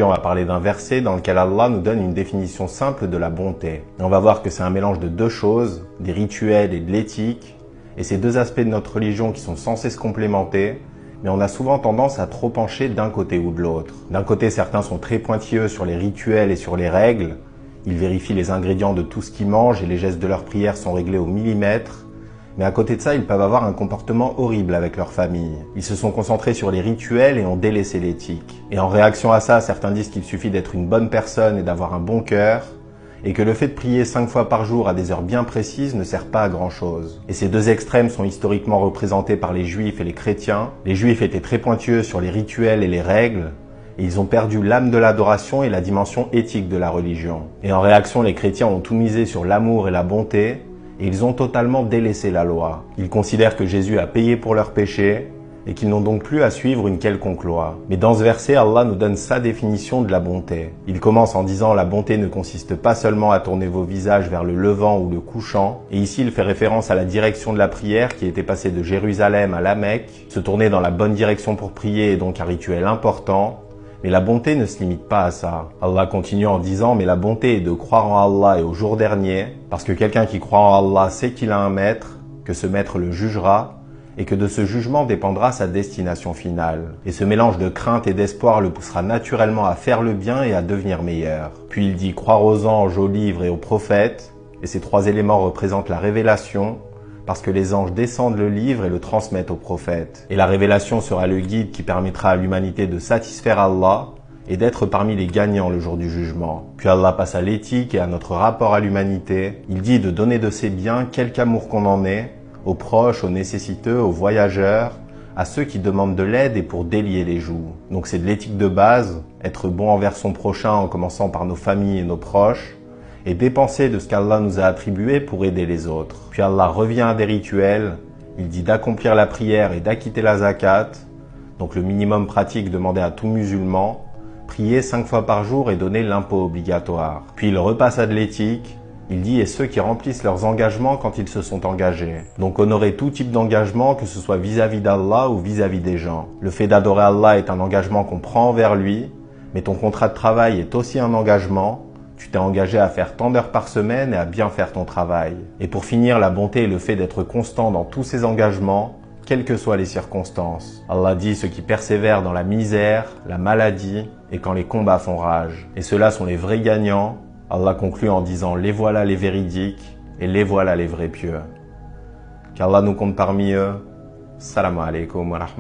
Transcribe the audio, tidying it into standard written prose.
On va parler d'un verset dans lequel Allah nous donne une définition simple de la bonté. Et on va voir que c'est un mélange de deux choses, des rituels et de l'éthique, et ces deux aspects de notre religion qui sont censés se complémenter, mais on a souvent tendance à trop pencher d'un côté ou de l'autre. D'un côté, certains sont très pointilleux sur les rituels et sur les règles, ils vérifient les ingrédients de tout ce qu'ils mangent et les gestes de leur prière sont réglés au millimètre, mais à côté de ça, ils peuvent avoir un comportement horrible avec leur famille. Ils se sont concentrés sur les rituels et ont délaissé l'éthique. Et en réaction à ça, certains disent qu'il suffit d'être une bonne personne et d'avoir un bon cœur, et que le fait de prier 5 fois par jour à des heures bien précises ne sert pas à grand chose. Et ces deux extrêmes sont historiquement représentés par les juifs et les chrétiens. Les juifs étaient très pointueux sur les rituels et les règles, et ils ont perdu l'âme de l'adoration et la dimension éthique de la religion. Et en réaction, les chrétiens ont tout misé sur l'amour et la bonté, et ils ont totalement délaissé la loi. Ils considèrent que Jésus a payé pour leurs péchés et qu'ils n'ont donc plus à suivre une quelconque loi. Mais dans ce verset, Allah nous donne sa définition de la bonté. Il commence en disant « La bonté ne consiste pas seulement à tourner vos visages vers le levant ou le couchant ». Et ici, il fait référence à la direction de la prière qui était passée de Jérusalem à la Mecque. Se tourner dans la bonne direction pour prier est donc un rituel important. Mais la bonté ne se limite pas à ça. Allah continue en disant « Mais la bonté est de croire en Allah et au jour dernier, parce que quelqu'un qui croit en Allah sait qu'il a un maître, que ce maître le jugera, et que de ce jugement dépendra sa destination finale. Et ce mélange de crainte et d'espoir le poussera naturellement à faire le bien et à devenir meilleur. » Puis il dit « Croire aux anges, aux livres et aux prophètes, et ces trois éléments représentent la révélation, parce que les anges descendent le livre et le transmettent aux prophètes. Et la révélation sera le guide qui permettra à l'humanité de satisfaire Allah et d'être parmi les gagnants le jour du jugement. Puis Allah passe à l'éthique et à notre rapport à l'humanité. Il dit de donner de ses biens, quelque amour qu'on en ait, aux proches, aux nécessiteux, aux voyageurs, à ceux qui demandent de l'aide et pour délier les joues. Donc c'est de l'éthique de base, être bon envers son prochain en commençant par nos familles et nos proches, et dépenser de ce qu'Allah nous a attribué pour aider les autres. Puis Allah revient à des rituels, il dit d'accomplir la prière et d'acquitter la zakat, donc le minimum pratique demandé à tout musulman, prier 5 fois par jour et donner l'impôt obligatoire. Puis il repasse à de l'éthique, il dit « et ceux qui remplissent leurs engagements quand ils se sont engagés ». Donc honorer tout type d'engagement, que ce soit vis-à-vis d'Allah ou vis-à-vis des gens. Le fait d'adorer Allah est un engagement qu'on prend envers lui, mais ton contrat de travail est aussi un engagement. Tu t'es engagé à faire tant d'heures par semaine et à bien faire ton travail. Et pour finir, la bonté est le fait d'être constant dans tous ses engagements, quelles que soient les circonstances. Allah dit ceux qui persévèrent dans la misère, la maladie et quand les combats font rage. Et ceux-là sont les vrais gagnants. Allah conclut en disant les voilà les véridiques et les voilà les vrais pieux. Qu'Allah nous compte parmi eux. Salam alaikum wa rahmatullahi.